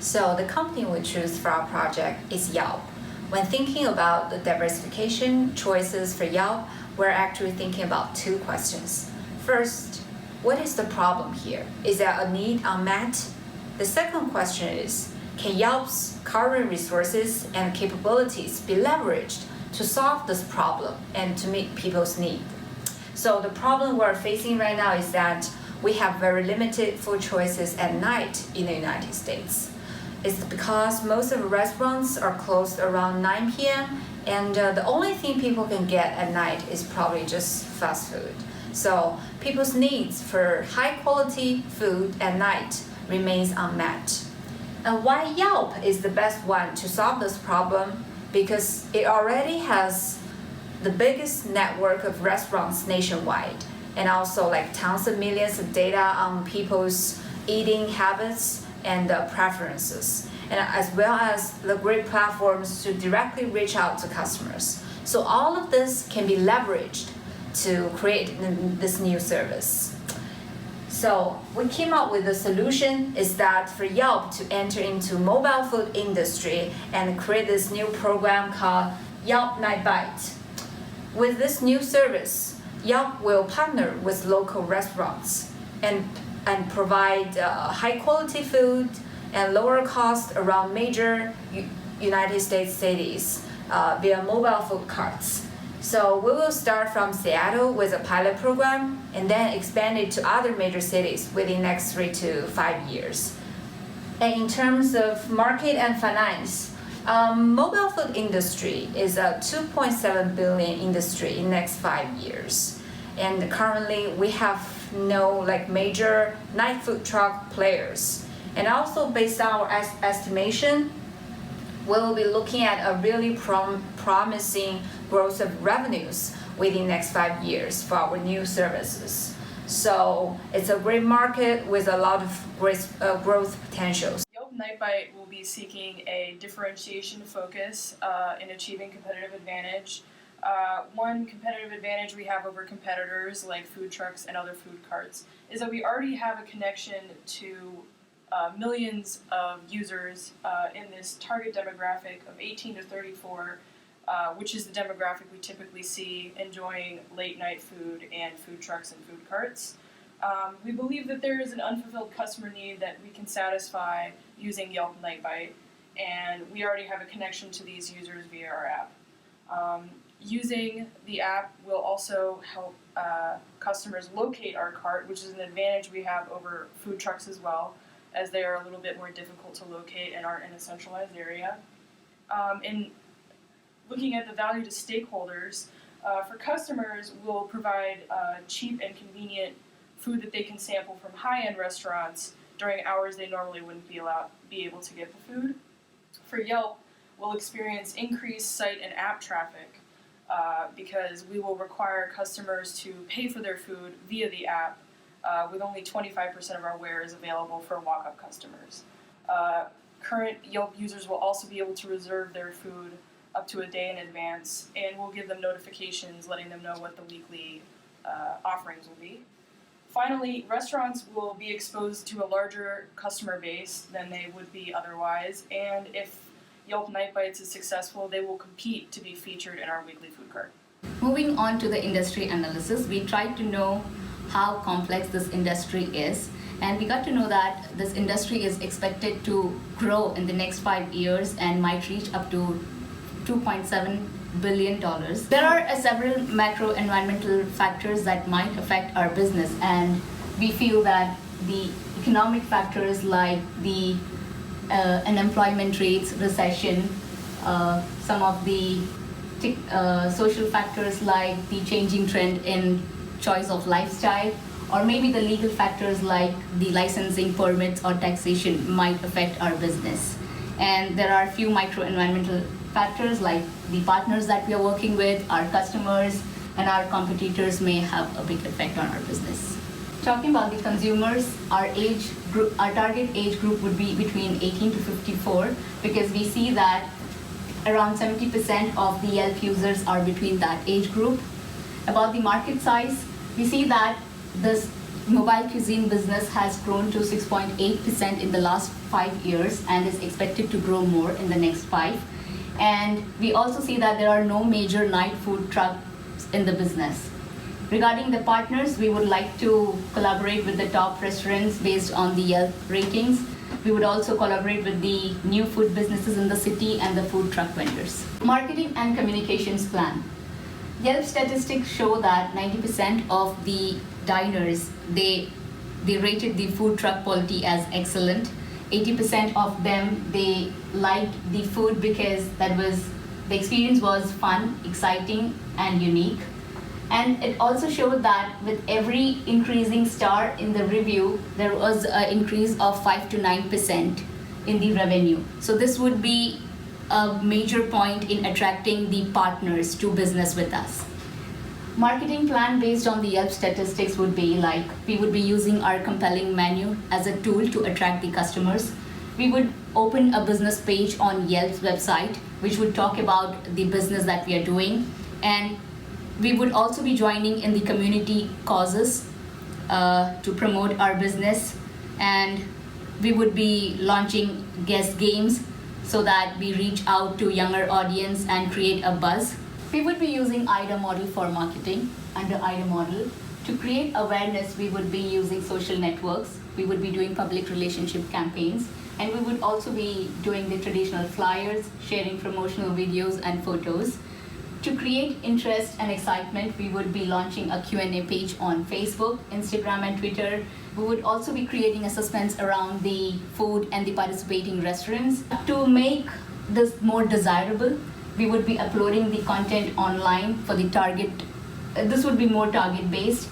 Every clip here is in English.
So the company we choose for our project is Yelp. When thinking about the diversification choices for Yelp, we're actually thinking about two questions. First, what is the problem here? Is there a need unmet? The second question is, can Yelp's current resources and capabilities be leveraged to solve this problem and to meet people's needs? So the problem we're facing right now is that we have very limited food choices at night in the United States. It's because most of the restaurants are closed around 9 p.m. and the only thing people can get at night is probably just fast food. So people's needs for high quality food at night remains unmet. And why Yelp is the best one to solve this problem? Because it already has the biggest network of restaurants nationwide, and also like tons of millions of data on people's eating habits and preferences, and as well as the great platforms to directly reach out to customers. So all of this can be leveraged to create this new service. So we came up with a solution is that for Yelp to enter into mobile food industry and create this new program called Yelp Night Bite. With this new service, Yelp will partner with local restaurants and provide high quality food and lower cost around major United States cities via mobile food carts. So we will start from Seattle with a pilot program and then expand it to other major cities within the next 3 to 5 years. And in terms of market and finance, mobile food industry is a 2.7 billion industry in next 5 years. And currently we have no major night food truck players. And also based on our estimation, we will be looking at a really promising growth of revenues within the next 5 years for our new services. So it's a great market with a lot of great growth potentials. Yelp Nightbite will be seeking a differentiation focus in achieving competitive advantage. One competitive advantage we have over competitors like food trucks and other food carts is that we already have a connection to millions of users in this target demographic of 18 to 34, which is the demographic we typically see enjoying late night food and food trucks and food carts. We believe that there is an unfulfilled customer need that we can satisfy using Yelp Nightbite, and we already have a connection to these users via our app. Using the app will also help customers locate our cart, which is an advantage we have over food trucks as well, as they are a little bit more difficult to locate and aren't in a centralized area. In looking at the value to stakeholders, for customers, we'll provide cheap and convenient food that they can sample from high-end restaurants during hours they normally wouldn't be able to get the food. For Yelp, we'll experience increased site and app traffic because we will require customers to pay for their food via the app, with only 25% of our wares available for walk-up customers. Current Yelp users will also be able to reserve their food up to a day in advance, and we'll give them notifications letting them know what the weekly offerings will be. Finally, restaurants will be exposed to a larger customer base than they would be otherwise, and if Yelp Night Bites is successful, they will compete to be featured in our weekly food cart. Moving on to the industry analysis, we tried to know how complex this industry is, and we got to know that this industry is expected to grow in the next 5 years and might reach up to $2.7 billion. There are several macro environmental factors that might affect our business, and we feel that the economic factors like the unemployment rates, recession, some of the social factors like the changing trend in choice of lifestyle, or maybe the legal factors like the licensing permits or taxation might affect our business. And there are a few micro-environmental factors like the partners that we are working with, our customers, and our competitors may have a big effect on our business. Talking about the consumers, our target age group would be between 18 to 54 because we see that around 70% of the Yelp users are between that age group. About the market size, we see that this mobile cuisine business has grown to 6.8% in the last 5 years and is expected to grow more in the next 5. And we also see that there are no major night food trucks in the business. Regarding the partners, we would like to collaborate with the top restaurants based on the Yelp ratings. We would also collaborate with the new food businesses in the city and the food truck vendors. Marketing and communications plan. Yelp statistics show that 90% of the diners, they rated the food truck quality as excellent. 80% of them, they liked the food because the experience was fun, exciting, and unique. And it also showed that with every increasing star in the review, there was an increase of 5 to 9% in the revenue. So this would be a major point in attracting the partners to business with us. Marketing plan based on the Yelp statistics would be like, we would be using our compelling menu as a tool to attract the customers. We would open a business page on Yelp's website, which would talk about the business that we are doing. And we would also be joining in the community causes to promote our business. And we would be launching guest games so that we reach out to younger audience and create a buzz. We would be using IDA model for marketing. Under IDA model, to create awareness, we would be using social networks. We would be doing public relationship campaigns. And we would also be doing the traditional flyers, sharing promotional videos and photos. To create interest and excitement, we would be launching a Q&A page on Facebook, Instagram, and Twitter. We would also be creating a suspense around the food and the participating restaurants. To make this more desirable, we would be uploading the content online for the target. This would be more target-based.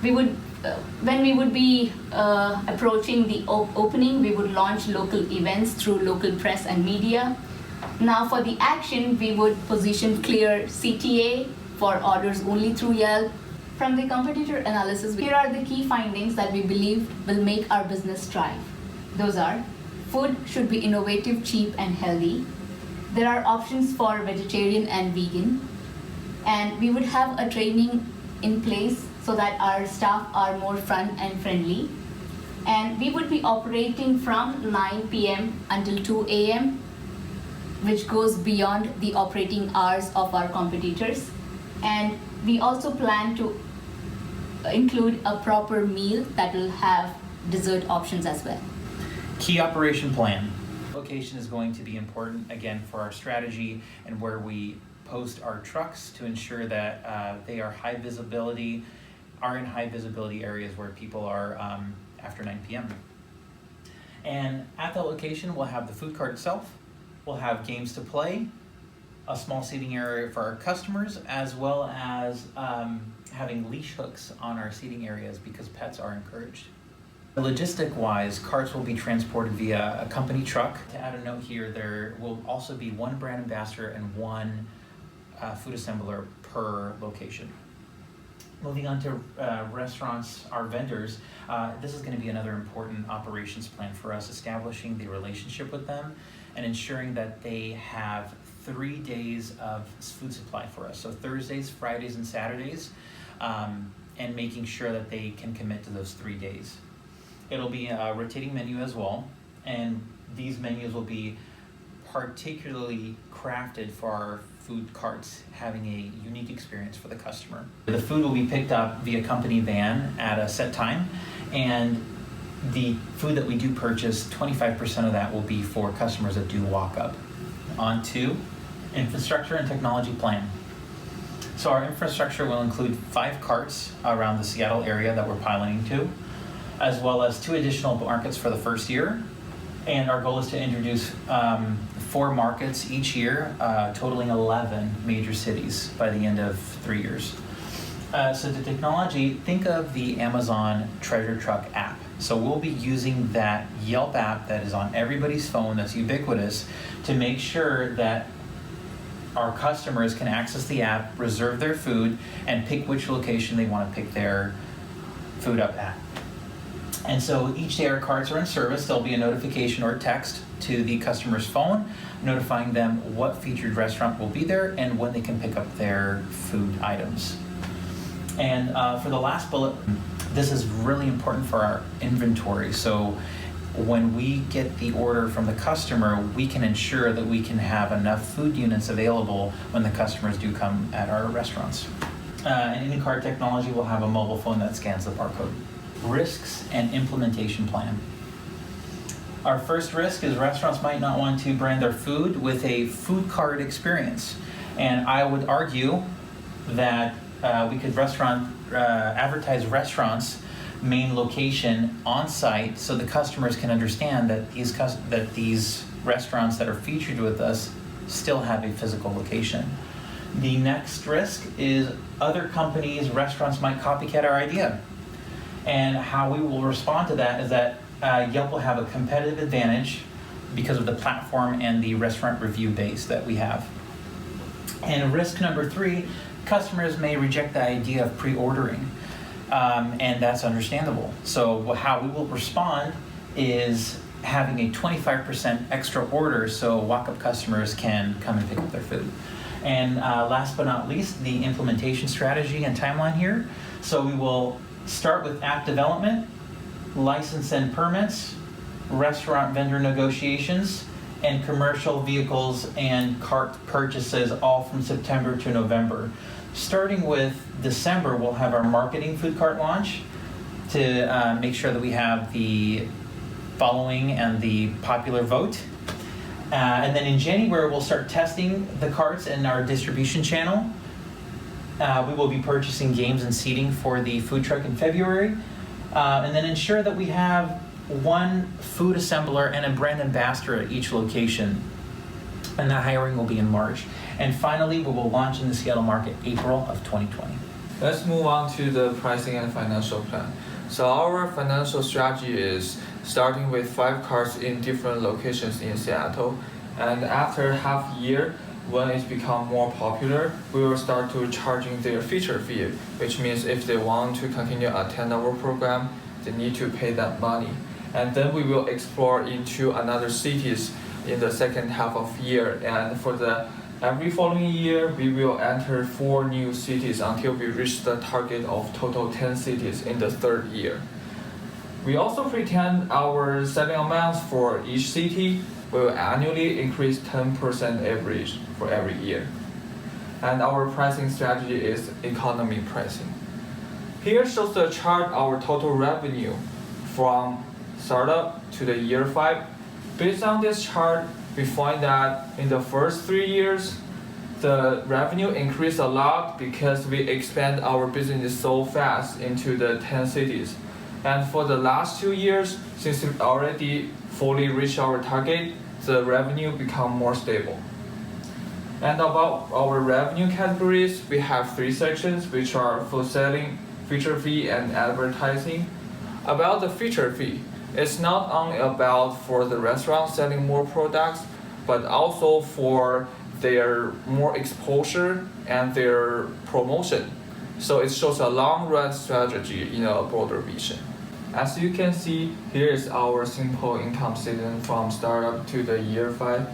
When we would be approaching the opening, we would launch local events through local press and media. Now for the action, we would position clear CTA for orders only through Yelp. From the competitor analysis, here are the key findings that we believe will make our business thrive. Those are, food should be innovative, cheap, and healthy. There are options for vegetarian and vegan. And we would have a training in place so that our staff are more fun and friendly. And we would be operating from 9 p.m. until 2 a.m., which goes beyond the operating hours of our competitors. And we also plan to include a proper meal that will have dessert options as well. Key operation plan. Location is going to be important again for our strategy and where we post our trucks to ensure that they are in high visibility areas where people are after 9 p.m. And at that location, we'll have the food cart itself. We'll have games to play, a small seating area for our customers, as well as having leash hooks on our seating areas because pets are encouraged. Logistic-wise, carts will be transported via a company truck. To add a note here, there will also be one brand ambassador and one food assembler per location. Moving on to restaurants, our vendors, this is going to be another important operations plan for us, establishing the relationship with them and ensuring that they have 3 days of food supply for us. So Thursdays, Fridays, and Saturdays, and making sure that they can commit to those 3 days. It'll be a rotating menu as well, and these menus will be particularly crafted for our food carts, having a unique experience for the customer. The food will be picked up via company van at a set time, and the food that we do purchase, 25% of that will be for customers that do walk up. On to infrastructure and technology plan. So our infrastructure will include 5 carts around the Seattle area that we're piloting to, as well as 2 additional markets for the first year. And our goal is to introduce 4 markets each year, totaling 11 major cities by the end of 3 years. So the technology, think of the Amazon Treasure Truck app. So we'll be using that Yelp app that is on everybody's phone, that's ubiquitous, to make sure that our customers can access the app, reserve their food, and pick which location they want to pick their food up at. And so each day our carts are in service, there'll be a notification or text to the customer's phone notifying them what featured restaurant will be there and when they can pick up their food items. And for the last bullet, This is really important for our inventory. So when we get the order from the customer, we can ensure that we can have enough food units available when the customers do come at our restaurants. And in-cart technology will have a mobile phone that scans the barcode. Risks and implementation plan. Our first risk is restaurants might not want to brand their food with a food cart experience. And I would argue that we could advertise restaurants' main location on site so the customers can understand that these restaurants that are featured with us still have a physical location. The next risk is other companies, restaurants might copycat our idea. And how we will respond to that is that Yelp will have a competitive advantage because of the platform and the restaurant review base that we have. And risk number 3, customers may reject the idea of pre-ordering, and that's understandable. So how we will respond is having a 25% extra order so walk-up customers can come and pick up their food. And last but not least, the implementation strategy and timeline here. So we will start with app development, license and permits, restaurant vendor negotiations, and commercial vehicles and cart purchases all from September to November. Starting with December, we'll have our marketing food cart launch to make sure that we have the following and the popular vote. And then in January, we'll start testing the carts in our distribution channel. We will be purchasing games and seating for the food truck in February. And then ensure that we have one food assembler and a brand ambassador at each location. And that hiring will be in March. And finally, we will launch in the Seattle market April of 2020. Let's move on to the pricing and financial plan. So our financial strategy is starting with 5 carts in different locations in Seattle. And after half a year, when it becomes more popular, we will start to charging their feature fee, which means if they want to continue a 10-hour program, they need to pay that money. And then we will explore into another cities in the second half of year. And for the every following year, we will enter 4 new cities until we reach the target of total 10 cities in the 3rd year. We also pretend our selling amounts for each city will annually increase 10% average for every year. And our pricing strategy is economy pricing. Here shows the chart our total revenue from startup to the year 5. Based on this chart, we find that in the first 3 years, the revenue increased a lot because we expand our business so fast into the 10 cities. And for the last 2 years, since we already fully reached our target, the revenue become more stable. And about our revenue categories, we have 3 sections, which are food selling, feature fee, and advertising. About the feature fee, it's not only about for the restaurant selling more products, but also for their more exposure and their promotion. So it shows a long-run strategy in a broader vision. As you can see, here is our simple income statement from startup to the year 5.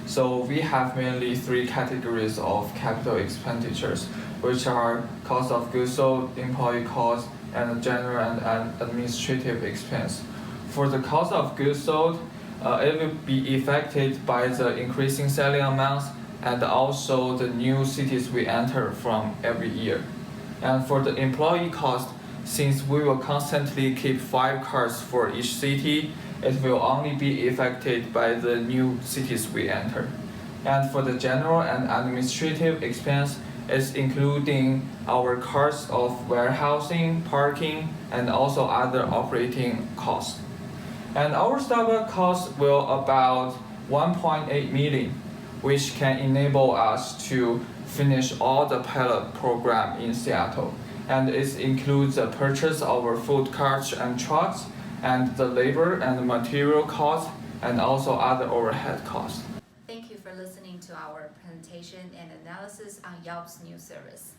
So we have mainly 3 categories of capital expenditures, which are cost of goods sold, employee cost, and general and administrative expense. For the cost of goods sold, it will be affected by the increasing selling amounts and also the new cities we enter from every year. And for the employee cost, since we will constantly keep 5 carts for each city, it will only be affected by the new cities we enter. And for the general and administrative expense, it's including our costs of warehousing, parking, and also other operating costs. And our startup cost will about 1.8 million, which can enable us to finish all the pilot program in Seattle. And it includes the purchase of our food carts and trucks, and the labor and material costs, and also other overhead costs. Thank you for listening to our presentation and analysis on Yelp's new service.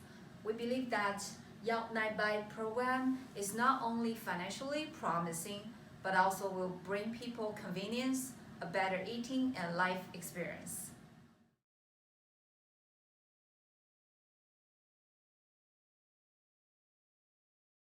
We believe that Yelp Night Buy program is not only financially promising, but also will bring people convenience, a better eating and life experience.